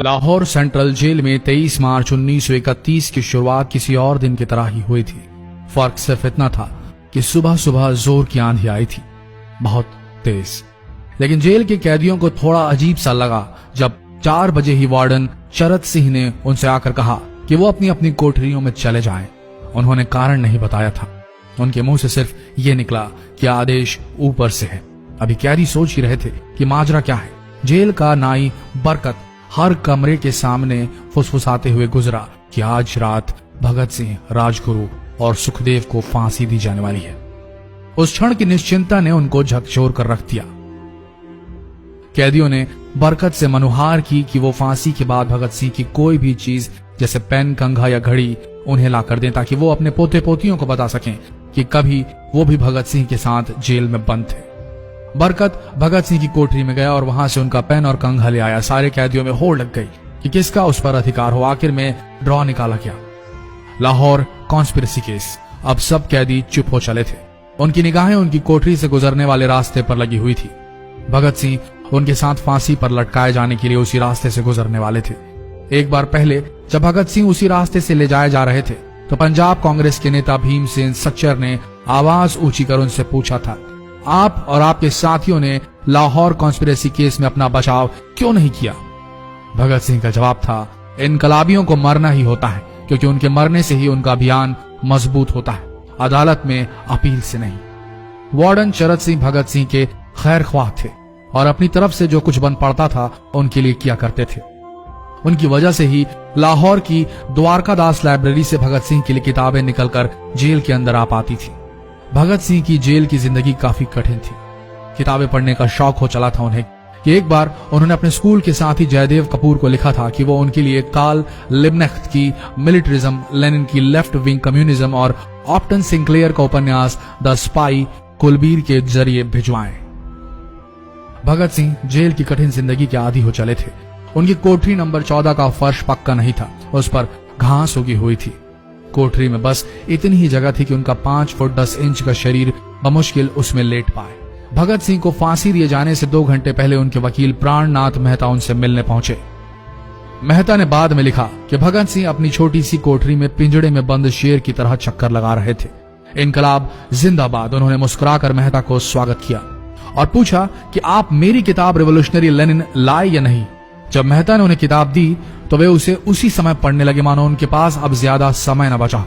Lahore central jail में 23 मार्च 1931 की शुरुआत किसी और दिन की तरह ही हुई थी। फर्क सिर्फ इतना था कि सुबह सुबह जोर की आंधी आई थी, बहुत तेज। लेकिन जेल के कैदियों को थोड़ा अजीब सा लगा जब 4 बजे ही वार्डन चरत सिंह ने उनसे आकर कहा कि वो अपनी अपनी कोठरियों में चले जाएं। उन्होंने कारण नहीं बताया था। उनके मुंह से सिर्फ ये निकला कि आदेश ऊपर से है। अभी कैदी सोच ही रहे थे कि माजरा क्या है। जेल का नाई बरकत हर कमरे के सामने फुसफुसाते हुए गुजरा कि आज रात भगत सिंह, राजगुरु और सुखदेव को फांसी दी जाने वाली है। उस क्षण की निश्चिंता ने उनको झकझोर कर रख दिया। कैदियों ने बरकत से मनुहार की कि वो फांसी के बाद भगत सिंह की कोई भी चीज जैसे पेन, कंघा या घड़ी उन्हें ला कर दें ताकि वो अपने पोते पोतियों को बता सकें कि कभी वो भी भगत सिंह के साथ जेल में बंद थे। बरकत भगत सिंह की कोठरी में गया और वहां से उनका पेन और कंघा ले आया। सारे कैदियों में होड़ लग गई कि किसका उस पर अधिकार हो। आखिर में ड्रॉ निकाला गया, लाहौर कॉन्स्पिरेसी केस। अब सब कैदी चुप हो चले थे। उनकी निगाहें उनकी कोठरी से गुजरने वाले रास्ते पर लगी हुई थी। भगत सिंह उनके साथ फांसी पर लटकाए जाने के लिए उसी रास्ते से गुजरने वाले थे। एक बार पहले जब भगत सिंह उसी रास्ते से ले जाए जा रहे थे तो पंजाब कांग्रेस के नेता भीमसेन सच्चर ने आवाज ऊंची कर उनसे पूछा था, आप और आपके साथियों ने लाहौर कॉन्स्पिरेसी केस में अपना बचाव क्यों नहीं किया? भगत सिंह का जवाब था, इनकलाबियों को मरना ही होता है क्योंकि उनके मरने से ही उनका अभियान मजबूत होता है, अदालत में अपील से नहीं। वार्डन चरत सिंह भगत सिंह के खैर ख्वाह थे और अपनी तरफ से जो कुछ बन पड़ता था उनके लिए किया करते थे। उनकी वजह से ही लाहौर की द्वारकादास लाइब्रेरी से भगत सिंह के लिए किताबें निकलकर जेल के अंदर आ पाती थी। भगत सिंह की जेल की जिंदगी काफी कठिन थी। किताबें पढ़ने का शौक हो चला था उन्हें कि एक बार उन्होंने अपने स्कूल के साथी जयदेव कपूर को लिखा था कि वो उनके लिए कार्ल लिब्नेख्त की मिलिटरिज्म, लेनिन की लेफ्ट विंग कम्युनिज्म और ऑप्टन सिंक्लेयर का उपन्यास द स्पाई कुलबीर के जरिए भिजवाएं। भगत सिंह जेल की कठिन जिंदगी के आदी हो चले थे। उनकी कोठरी नंबर 14 का फर्श पक्का नहीं था, उस पर घास उगी हुई थी। कोठरी में बस इतनी ही जगह थी कि उनका 5 फुट 10 इंच का शरीर बमुश्किल उसमें लेट पाए। भगत सिंह को फांसी दिए जाने से 2 घंटे पहले उनके वकील प्राणनाथ मेहता उनसे मिलने पहुंचे। मेहता ने बाद में लिखा कि भगत सिंह अपनी छोटी सी कोठरी में पिंजड़े में बंद शेर की तरह चक्कर लगा रहे थे। इनकलाब जिंदाबाद। उन्होंने मुस्कुराकर मेहता को स्वागत किया और पूछा कि आप मेरी किताब रिवोल्यूशनरी लेनिन लाए या नहीं। जब मेहता ने उन्हें किताब दी तो वे उसे उसी समय पढ़ने लगे मानो उनके पास अब ज्यादा समय न बचा।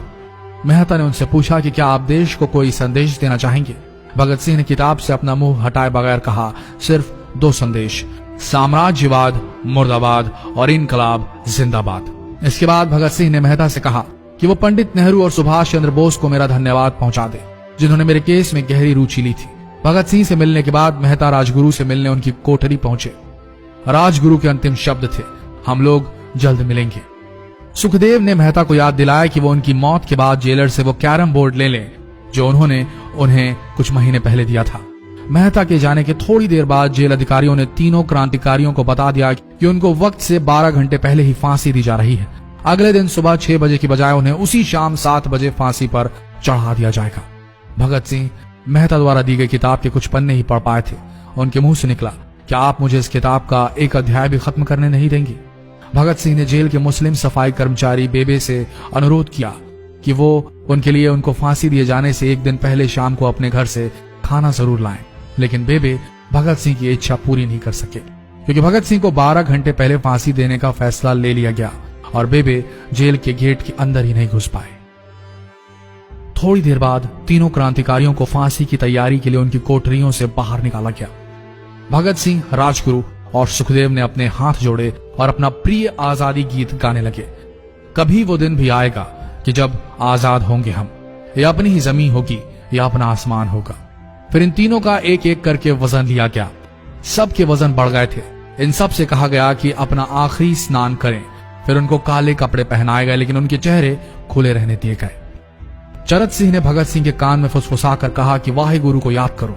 मेहता ने उनसे पूछा कि क्या आप देश को कोई संदेश देना चाहेंगे। भगत सिंह ने किताब से अपना मुंह हटाए बगैर कहा, सिर्फ 2 संदेश, साम्राज्यवाद मुर्दाबाद और इनकलाब जिंदाबाद। इसके बाद भगत सिंह ने मेहता से कहा कि वो पंडित नेहरू और सुभाष चंद्र बोस को मेरा धन्यवाद पहुंचा दे जिन्होंने मेरे केस में गहरी रुचि ली थी। भगत सिंह से मिलने के बाद मेहता राजगुरु से मिलने उनकी कोठरी पहुंचे। राजगुरु के अंतिम शब्द थे, हम लोग जल्द मिलेंगे। सुखदेव ने मेहता को याद दिलाया कि वो उनकी मौत के बाद जेलर से वो कैरम बोर्ड ले लें जो उन्होंने उन्हें कुछ महीने पहले दिया था। मेहता के जाने के थोड़ी देर बाद जेल अधिकारियों ने तीनों क्रांतिकारियों को बता दिया कि उनको वक्त से 12 घंटे पहले ही फांसी दी जा रही है। अगले दिन सुबह 6 बजे की बजाय उन्हें उसी शाम 7 बजे फांसी पर चढ़ा दिया जाएगा। भगत सिंह मेहता द्वारा दी गई किताब के कुछ पन्ने ही पढ़ पाए थे। उनके मुंह से निकला, क्या आप मुझे इस किताब का एक अध्याय भी खत्म करने नहीं देंगे? भगत सिंह ने जेल के मुस्लिम सफाई कर्मचारी बेबे से अनुरोध किया कि वो उनके लिए उनको फांसी दिए जाने से 1 दिन पहले शाम को अपने घर से खाना जरूर लाएं। लेकिन बेबे भगत सिंह की इच्छा पूरी नहीं कर सके क्योंकि भगत सिंह को 12 घंटे पहले फांसी देने का फैसला ले लिया गया और बेबे जेल के गेट के अंदर ही नहीं घुस पाए। थोड़ी देर बाद तीनों क्रांतिकारियों को फांसी की तैयारी के लिए उनकी कोठरियों से बाहर निकाला गया। भगत सिंह, राजगुरु और सुखदेव ने अपने हाथ जोड़े और अपना प्रिय आजादी गीत गाने लगे। कभी वो दिन भी आएगा कि जब आजाद होंगे हम, ये अपनी ही जमीन होगी या अपना आसमान होगा। फिर इन तीनों का एक एक करके वजन लिया गया। सबके वजन बढ़ गए थे। इन सब से कहा गया कि अपना आखिरी स्नान करें। फिर उनको काले कपड़े पहनाए गए लेकिन उनके चेहरे खुले रहने दिए गए। चरत सिंह ने भगत सिंह के कान में फुसफुसा कर कहा कि वाहिगुरु को याद करो।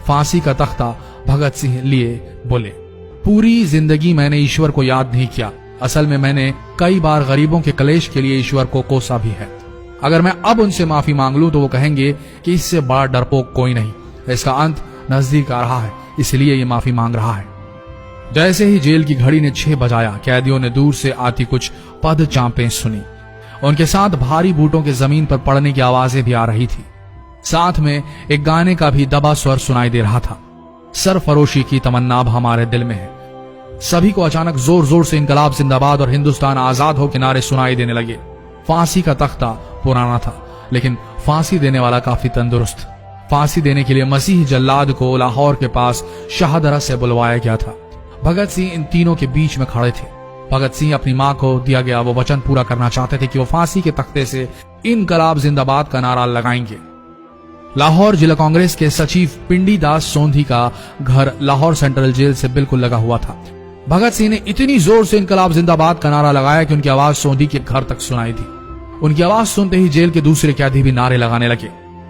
फांसी का तख्ता भगत सिंह लिए बोले, पूरी जिंदगी मैंने ईश्वर को याद नहीं किया। असल में मैंने कई बार गरीबों के कलेश के लिए ईश्वर को कोसा भी है। अगर मैं अब उनसे माफी मांग लूं तो वो कहेंगे कि इससे बड़ा डरपोक कोई नहीं। इसका अंत नजदीक आ रहा है, इसलिए ये माफी मांग रहा है। जैसे ही जेल की घड़ी ने 6 बजाया, कैदियों ने दूर से आती कुछ पद चांपें सुनी। उनके साथ भारी बूटों के जमीन पर पड़ने की आवाजें भी आ रही थी। साथ में एक गाने का भी दबा स्वर सुनाई दे रहा था। सरफरोशी की तमन्ना अब हमारे दिल में है। सभी को अचानक जोर जोर से इनकलाब जिंदाबाद और हिंदुस्तान आजाद हो के नारे सुनाई देने लगे। फांसी का तख्ता पुराना था, लेकिन फांसी देने वाला काफी तंदुरुस्त। फांसी देने के लिए मसीह जल्लाद को लाहौर के पास शाहदरा से बुलवाया गया था। भगत सिंह इन तीनों के बीच में खड़े थे। भगत सिंह अपनी मां को दिया गया वो वचन पूरा करना चाहते थे कि वो फांसी के तख्ते से इनकलाब जिंदाबाद का नारा लगाएंगे। लाहौर जिला कांग्रेस के सचिव पिंडी दास सोंधी का घर लाहौर सेंट्रल जेल से बिल्कुल लगा हुआ था। भगत सिंह ने इतनी जोर से इनकलाब जिंदाबाद का नारा लगाया कि उनकी आवाज सोंधी के घर तक सुनाई दी। उनकी आवाज सुनते ही जेल के दूसरे कैदी भी नारे लगाने लगे।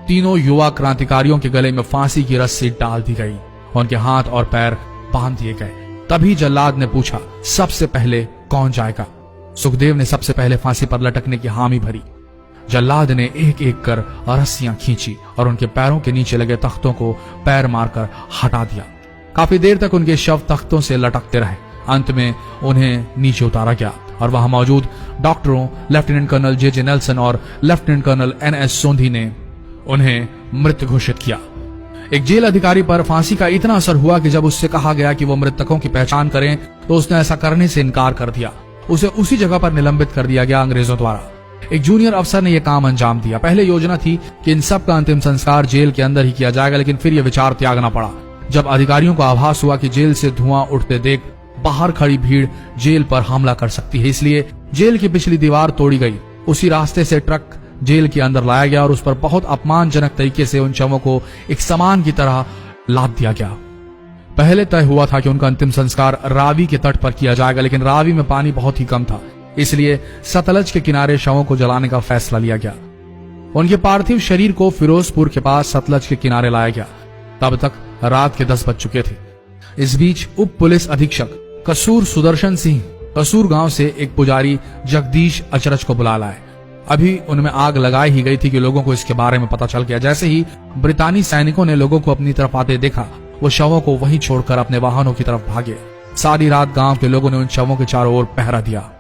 तीनों युवा क्रांतिकारियों के गले में फांसी की रस्सी डाल दी गई, उनके हाथ और पैर बांध दिए गए। तभी जल्लाद ने पूछा, सबसे पहले कौन जाएगा? सुखदेव ने सबसे पहले फांसी पर लटकने की हामी भरी। जल्लाद ने एक एक कर रस्सियां खींची और उनके पैरों के नीचे लगे तख्तों को पैर मारकर हटा दिया। काफी देर तक उनके शव तख्तों से लटकते रहे। अंत में उन्हें नीचे उतारा गया और वहां मौजूद डॉक्टरों लेफ्टिनेंट कर्नल जे नेल्सन और लेफ्टिनेंट कर्नल NS सोंधी ने उन्हें मृत घोषित किया। एक जेल अधिकारी पर फांसी का इतना असर हुआ कि जब उससे कहा गया कि वो मृतकों की पहचान करें तो उसने ऐसा करने से इनकार कर दिया। उसे उसी जगह पर निलंबित कर दिया गया अंग्रेजों द्वारा। एक जूनियर अफसर ने यह काम अंजाम दिया। पहले योजना थी कि इन सब का अंतिम संस्कार जेल के अंदर ही किया जाएगा, लेकिन फिर यह विचार त्यागना पड़ा जब अधिकारियों को आभास हुआ कि जेल से धुआं उठते देख बाहर खड़ी भीड़ जेल पर हमला कर सकती है। इसलिए जेल की पिछली दीवार तोड़ी गई। उसी रास्ते से ट्रक जेल के अंदर लाया गया और उस पर बहुत अपमानजनक तरीके से उन शवों को एक सामान की तरह लाद दिया गया। पहले तय हुआ था कि उनका अंतिम संस्कार रावी के तट पर किया जाएगा, लेकिन रावी में पानी बहुत ही कम था, इसलिए सतलज के किनारे शवों को जलाने का फैसला लिया गया। उनके पार्थिव शरीर को फिरोजपुर के पास सतलज के किनारे लाया गया। तब तक रात के 10 बज चुके थे। इस बीच उप पुलिस अधीक्षक कसूर सुदर्शन सिंह कसूर गांव से एक पुजारी जगदीश अचरज को बुला लाए। अभी उनमें आग लगाई ही गई थी कि लोगों को इसके बारे में पता चल गया। जैसे ही ब्रितानी सैनिकों ने लोगों को अपनी तरफ आते देखा, वो शवों को वहीं छोड़कर अपने वाहनों की तरफ भागे। सारी रात गांव के लोगों ने उन शवों के चारों ओर पहरा दिया।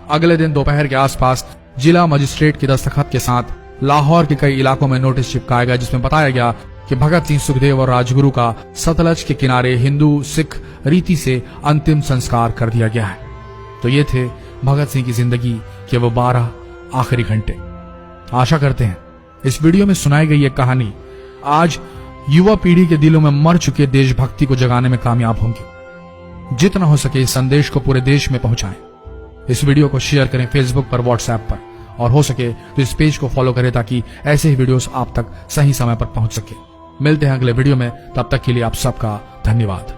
अगले दिन दोपहर के आसपास जिला मजिस्ट्रेट के दस्तखत के साथ लाहौर के कई इलाकों में नोटिस चिपकाया गया, जिसमें बताया गया कि भगत सिंह, सुखदेव और राजगुरु का सतलज के किनारे हिंदू सिख रीति से अंतिम संस्कार कर दिया गया है। तो ये थे भगत सिंह की जिंदगी के वो 12 आखिरी घंटे। आशा करते हैं इस वीडियो में सुनाई गई ये कहानी आज युवा पीढ़ी के दिलों में मर चुके देशभक्ति को जगाने में कामयाब होंगे। जितना हो सके इस संदेश को पूरे देश में पहुंचाएं। इस वीडियो को शेयर करें फेसबुक पर, व्हाट्सएप पर, और हो सके तो इस पेज को फॉलो करें ताकि ऐसे ही वीडियोस आप तक सही समय पर पहुंच सके। मिलते हैं अगले वीडियो में, तब तक के लिए आप सबका धन्यवाद।